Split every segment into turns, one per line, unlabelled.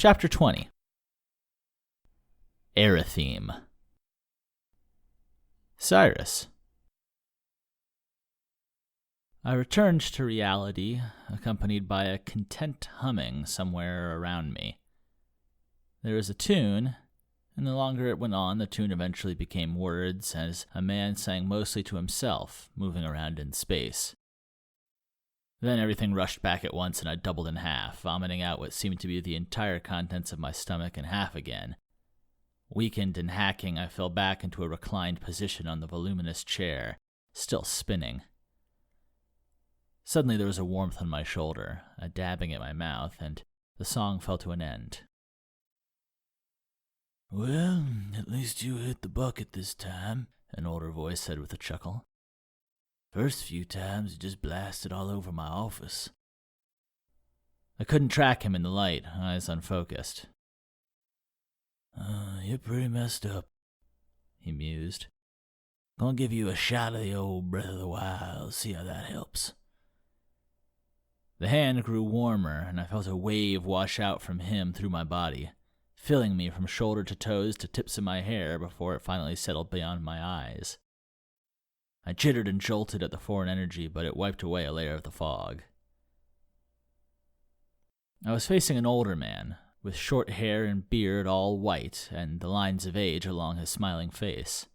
Chapter 20. Aerithim. Cyrus. I returned to reality, accompanied by a content humming somewhere around me. There was a tune, and the longer it went on, the tune eventually became words, as a man sang mostly to himself, moving around in space. Then everything rushed back at once, and I doubled in half, vomiting out what seemed to be the entire contents of my stomach in half again. Weakened and hacking, I fell back into a reclined position on the voluminous chair, still spinning. Suddenly there was a warmth on my shoulder, a dabbing at my mouth, and the song fell to an end.
"Well, at least you hit the bucket this time," an older voice said with a chuckle. "First few times, it just blasted all over my office."
I couldn't track him in the light, eyes unfocused.
You're pretty messed up," he mused. "Gonna give you a shot of the old Breath of the Wild, see how that helps."
The hand grew warmer, and I felt a wave wash out from him through my body, filling me from shoulder to toes to tips of my hair before it finally settled beyond my eyes. I jittered and jolted at the foreign energy, but it wiped away a layer of the fog. I was facing an older man, with short hair and beard all white, and the lines of age along his smiling face.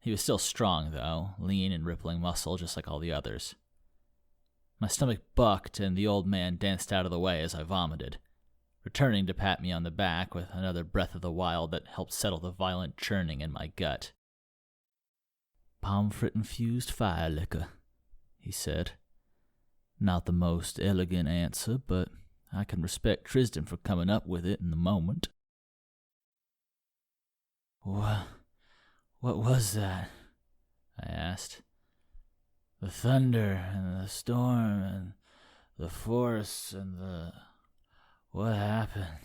He was still strong, though, lean and rippling muscle just like all the others. My stomach bucked, and the old man danced out of the way as I vomited, returning to pat me on the back with another breath of the wild that helped settle the violent churning in my gut.
"Pomfret-infused fire liquor," he said. "Not the most elegant answer, but I can respect Tristan for coming up with it in the moment." What was that?" I asked. "The thunder and the storm and the force and what happened?"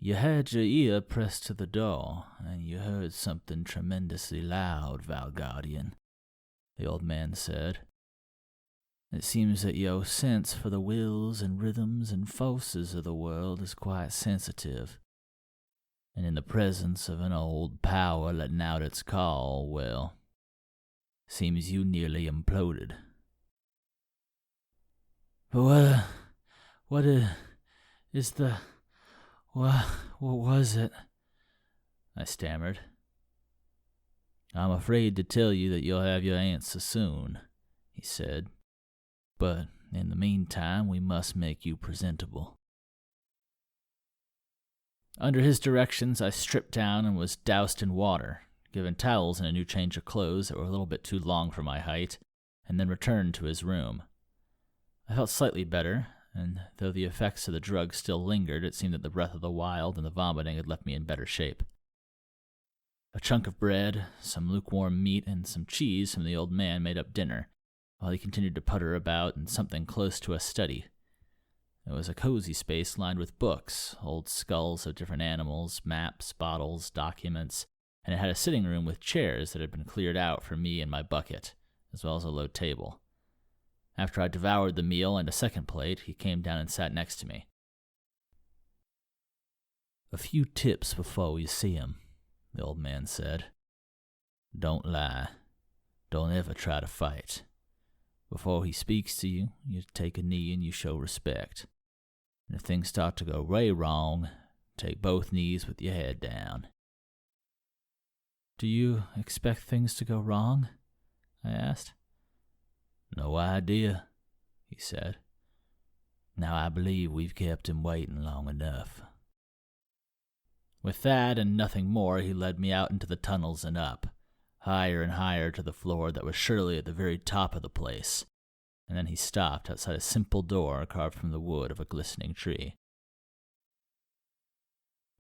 "You had your ear pressed to the door, and you heard something tremendously loud, Valguardian," the old man said. "It seems that your sense for the wills and rhythms and forces of the world is quite sensitive. And in the presence of an old power letting out its call, well, seems you nearly imploded." "But what is the... What was it?" I stammered. "I'm afraid to tell you that you'll have your answer soon," he said. "But in the meantime, we must make you presentable."
Under his directions, I stripped down and was doused in water, given towels and a new change of clothes that were a little bit too long for my height, and then returned to his room. I felt slightly better, and though the effects of the drug still lingered, it seemed that the breath of the wild and the vomiting had left me in better shape. A chunk of bread, some lukewarm meat, and some cheese from the old man made up dinner, while he continued to putter about in something close to a study. It was a cozy space lined with books, old skulls of different animals, maps, bottles, documents, and it had a sitting room with chairs that had been cleared out for me and my bucket, as well as a low table. After I devoured the meal and a second plate, he came down and sat next to me.
"A few tips before you see him," the old man said. "Don't lie. Don't ever try to fight. Before he speaks to you, you take a knee and you show respect. And if things start to go way wrong, take both knees with your head down."
"Do you expect things to go wrong?" I asked.
"No idea," he said. "Now I believe we've kept him waiting long enough."
With that and nothing more, he led me out into the tunnels and up, higher and higher to the floor that was surely at the very top of the place, and then he stopped outside a simple door carved from the wood of a glistening tree.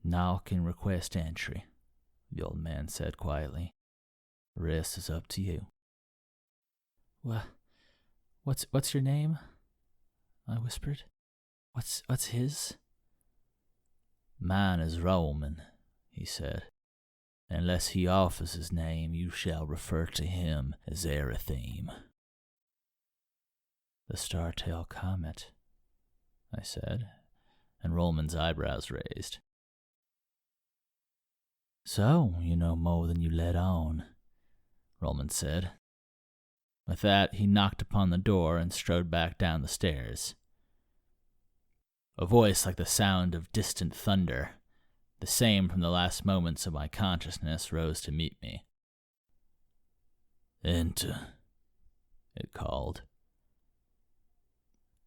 "Knock and request entry," the old man said quietly. "The rest is up to you."
What's your name?" I whispered. What's his?"
"Mine is Roman," he said. "Unless he offers his name, you shall refer to him as Aerithim."
"The Star-tailed Comet," I said, and Rollman's eyebrows raised.
So, you know more than you let on,
Rollman said. With that, he knocked upon the door and strode back down the stairs. A voice like the sound of distant thunder, the same from the last moments of my consciousness, rose to meet me.
"Enter," it called.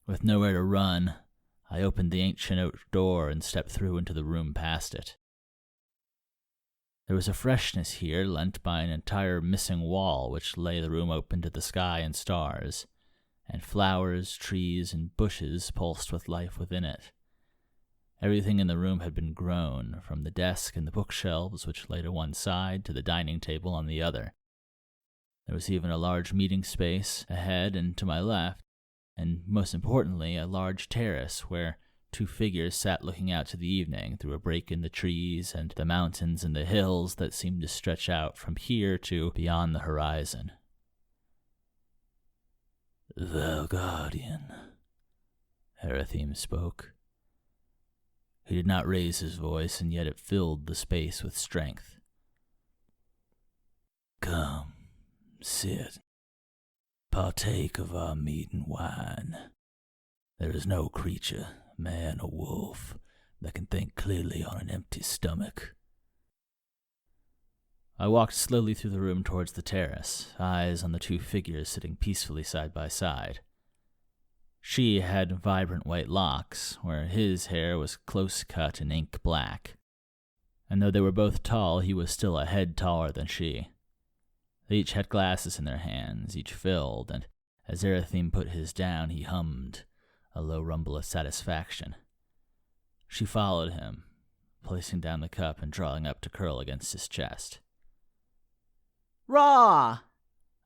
With nowhere to run, I opened the ancient oak door and stepped through into the room past it. There was a freshness here lent by an entire missing wall which lay the room open to the sky and stars, and flowers, trees, and bushes pulsed with life within it. Everything in the room had been grown, from the desk and the bookshelves which lay to one side to the dining table on the other. There was even a large meeting space ahead and to my left, and most importantly, a large terrace where two figures sat looking out to the evening through a break in the trees and the mountains and the hills that seemed to stretch out from here to beyond the horizon.
"Valguardian,"
Aerithim spoke. He did not raise his voice, and yet it filled the space with strength.
"Come, sit. Partake of our meat and wine. There is no creature, man or wolf, that can think clearly on an empty stomach."
I walked slowly through the room towards the terrace, eyes on the two figures sitting peacefully side by side. She had vibrant white locks, where his hair was close-cut and ink black. And though they were both tall, he was still a head taller than she. They each had glasses in their hands, each filled, and as Aerithim put his down, he hummed, a low rumble of satisfaction. She followed him, placing down the cup and drawing up to curl against his chest.
"Raw!"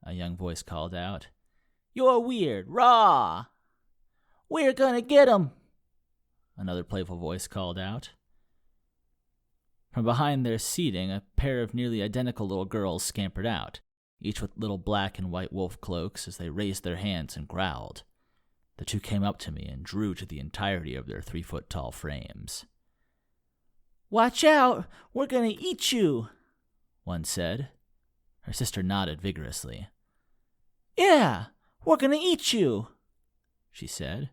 a young voice called out.
"You're weird. Raw! We're gonna get 'em!"
Another playful voice called out. From behind their seating, a pair of nearly identical little girls scampered out, each with little black and white wolf cloaks, as they raised their hands and growled. The two came up to me and drew to the entirety of their 3-foot-tall frames.
"Watch out! We're gonna eat you!"
one said. Her sister nodded vigorously.
"Yeah, we're gonna eat you!"
she said.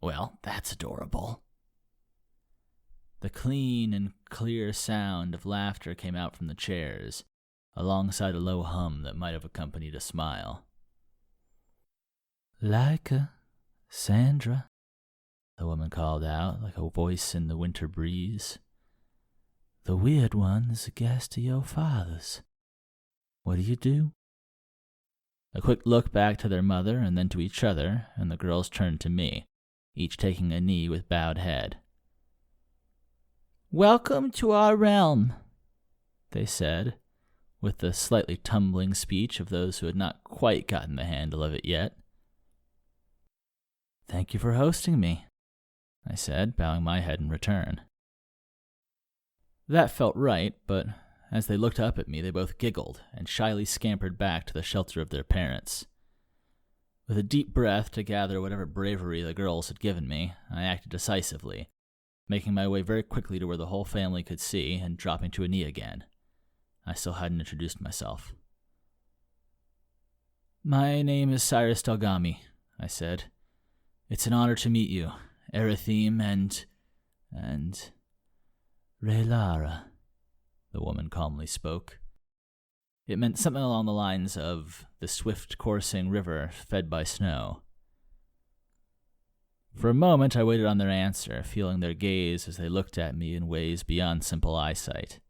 Well, that's adorable. The clean and clear sound of laughter came out from the chairs, alongside a low hum that might have accompanied a smile.
"Leica, Sandra,"
the woman called out, like a voice in the winter breeze.
"The weird one is a guest of your father's. What do you do?"
A quick look back to their mother and then to each other, and the girls turned to me, each taking a knee with bowed head.
"Welcome to our realm,"
they said, with the slightly tumbling speech of those who had not quite gotten the handle of it yet. "Thank you for hosting me," I said, bowing my head in return. That felt right, but as they looked up at me, they both giggled and shyly scampered back to the shelter of their parents. With a deep breath to gather whatever bravery the girls had given me, I acted decisively, making my way very quickly to where the whole family could see and dropping to a knee again. I still hadn't introduced myself. "My name is Cyrus Delgami," I said. "It's an honor to meet you, Aerithim and...
"Raylara,"
the woman calmly spoke. It meant something along the lines of the swift coursing river fed by snow. For a moment I waited on their answer, feeling their gaze as they looked at me in ways beyond simple eyesight.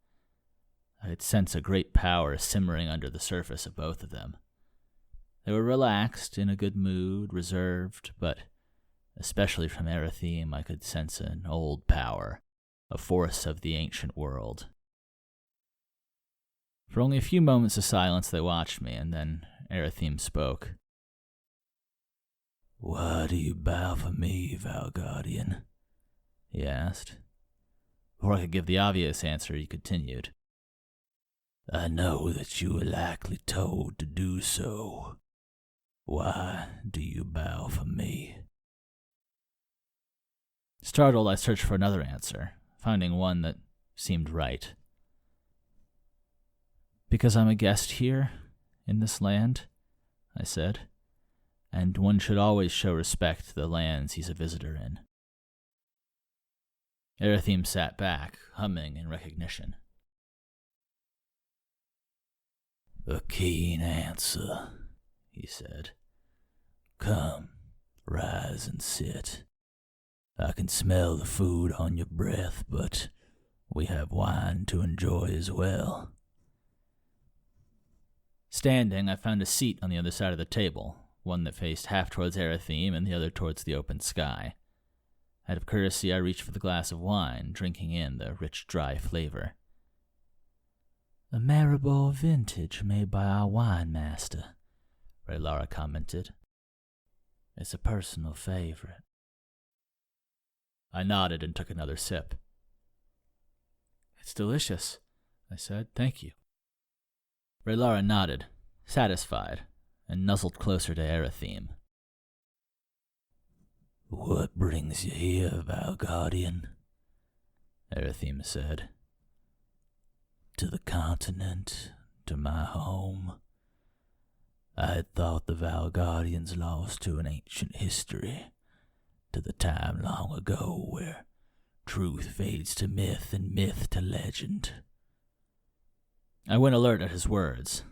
I could sense a great power simmering under the surface of both of them. They were relaxed, in a good mood, reserved, but especially from Aerithim I could sense an old power, a force of the ancient world. For only a few moments of silence they watched me, and then Aerithim spoke.
"Why do you bow for me, Valguardian?"
he asked. Before I could give the obvious answer, he continued.
"I know that you were likely told to do so. Why do you bow for me?"
Startled, I searched for another answer, finding one that seemed right. Because I'm a guest here, in this land, I said, and one should always show respect to the lands he's a visitor in. Aerithim sat back, humming in recognition.
A keen answer, he said. Come, rise and sit. I can smell the food on your breath, but we have wine to enjoy as well.
Standing, I found a seat on the other side of the table, one that faced half towards Aerithim and the other towards the open sky. Out of courtesy, I reached for the glass of wine, drinking in the rich, dry flavor.
A Maribor vintage made by our wine master, Raylara commented. It's a personal favorite.
I nodded and took another sip.
It's delicious, I said. Thank you.
Raylara nodded, satisfied, and nuzzled closer to Aerithim.
What brings you here, Valguardian? Aerithim said. To the continent, to my home. I had thought the Valguardians lost to an ancient history, to the time long ago where truth fades to myth and myth to legend.
I went alert at his words.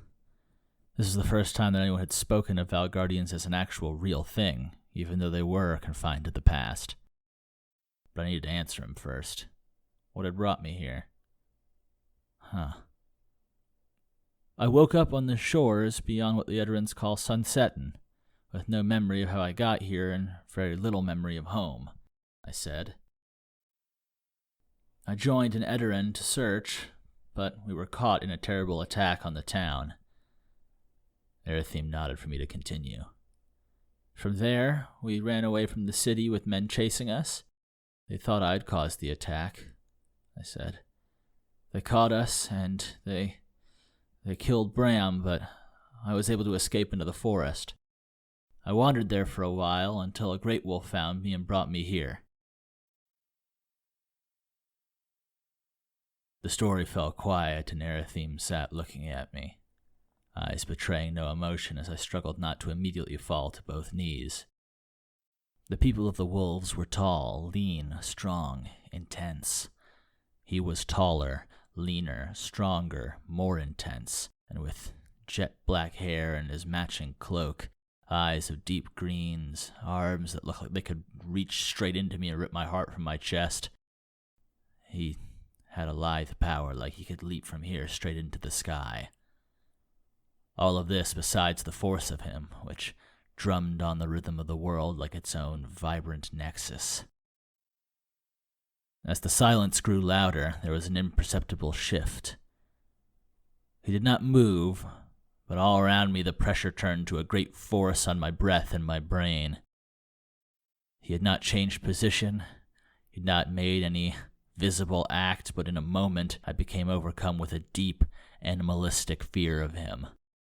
This was the first time that anyone had spoken of Valguardians as an actual real thing, even though they were confined to the past. But I needed to answer him first. What had brought me here? I woke up on the shores beyond what the Eterans call Sunsettin', with no memory of how I got here and very little memory of home, I said. I joined an Eteran to search, but we were caught in a terrible attack on the town. Aerithim nodded for me to continue. From there, we ran away from the city with men chasing us. They thought I'd caused the attack, I said. They caught us, and they killed Bram, but I was able to escape into the forest. I wandered there for a while until a great wolf found me and brought me here. The story fell quiet, and Aerithim sat looking at me, eyes betraying no emotion as I struggled not to immediately fall to both knees. The people of the wolves were tall, lean, strong, intense. He was taller, leaner, stronger, more intense, and with jet black hair and his matching cloak, eyes of deep greens, arms that looked like they could reach straight into me and rip my heart from my chest. He had a lithe power like he could leap from here straight into the sky. All of this besides the force of him, which drummed on the rhythm of the world like its own vibrant nexus. As the silence grew louder, there was an imperceptible shift. He did not move, but all around me the pressure turned to a great force on my breath and my brain. He had not changed position, he had not made any visible act, but in a moment I became overcome with a deep, animalistic fear of him,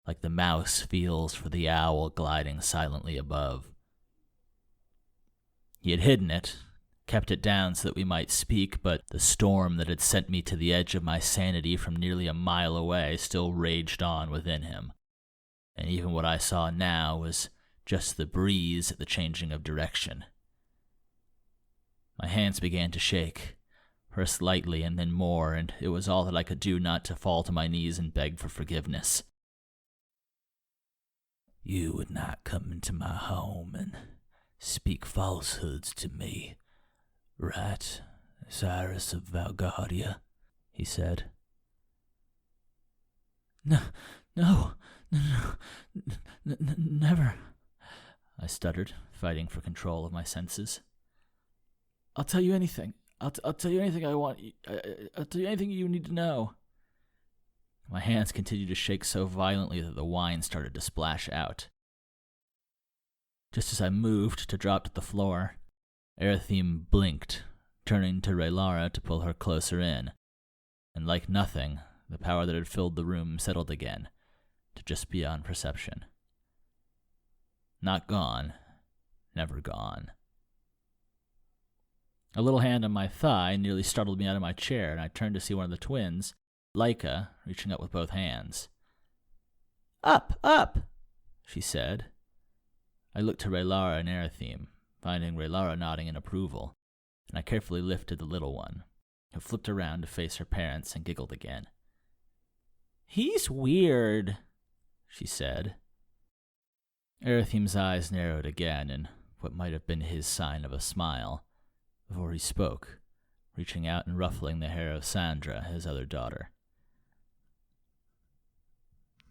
like the mouse feels for the owl gliding silently above. He had hidden it, kept it down so that we might speak, but the storm that had sent me to the edge of my sanity from nearly a mile away still raged on within him. And even what I saw now was just the breeze at the changing of direction. My hands began to shake, first lightly and then more, and it was all that I could do not to fall to my knees and beg for forgiveness.
You would not come into my home and speak falsehoods to me, right, Cyrus of Valguardia? He said.
No, never,
I stuttered, fighting for control of my senses.
I'll tell you anything. I'll tell you anything I want. I'll tell you anything you need to know.
My hands continued to shake so violently that the wine started to splash out. Just as I moved to drop to the floor, Aerithim blinked, turning to Raylara to pull her closer in, and like nothing, the power that had filled the room settled again, to just beyond perception. Not gone, never gone. A little hand on my thigh nearly startled me out of my chair, and I turned to see one of the twins, Laika, reaching up with both hands.
Up, up,
she said. I looked to Raylara and Aerithim, finding Raylara nodding in approval, and I carefully lifted the little one, who flipped around to face her parents and giggled again.
He's weird, she said.
Aerithim's eyes narrowed again in what might have been his sign of a smile, before he spoke, reaching out and ruffling the hair of Sandra, his other daughter.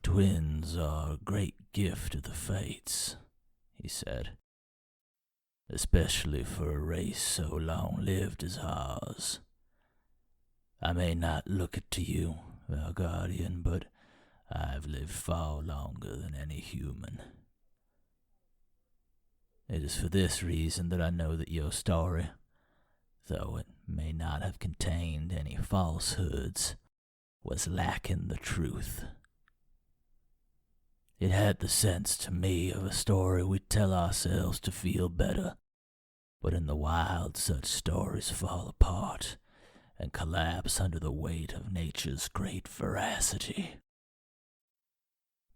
Twins are a great gift of the fates, he said, especially for a race so long-lived as ours. I may not look it to you, Valguardian, but I've lived far longer than any human. It is for this reason that I know that your story, though it may not have contained any falsehoods, was lacking the truth. It had the sense to me of a story we tell ourselves to feel better, but in the wild such stories fall apart and collapse under the weight of nature's great veracity.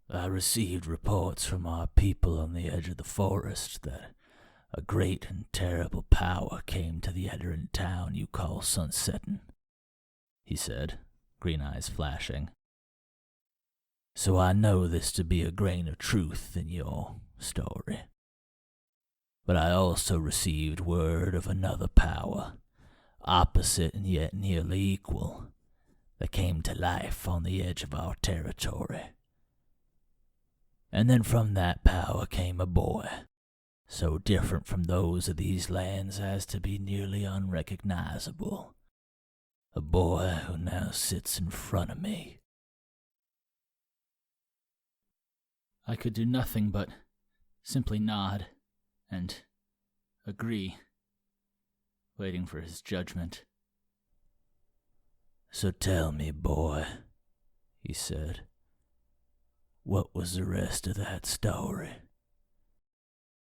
I received reports from our people on the edge of the forest that a great and terrible power came to the Edirne town you call Sunsettin, he said, green eyes flashing. So I know this to be a grain of truth in your story. But I also received word of another power, opposite and yet nearly equal, that came to life on the edge of our territory. And then from that power came a boy, so different from those of these lands as to be nearly unrecognizable. A boy who now sits in front of me.
I could do nothing but simply nod and agree, waiting for his judgment.
So tell me, boy, he said, what was the rest of that story?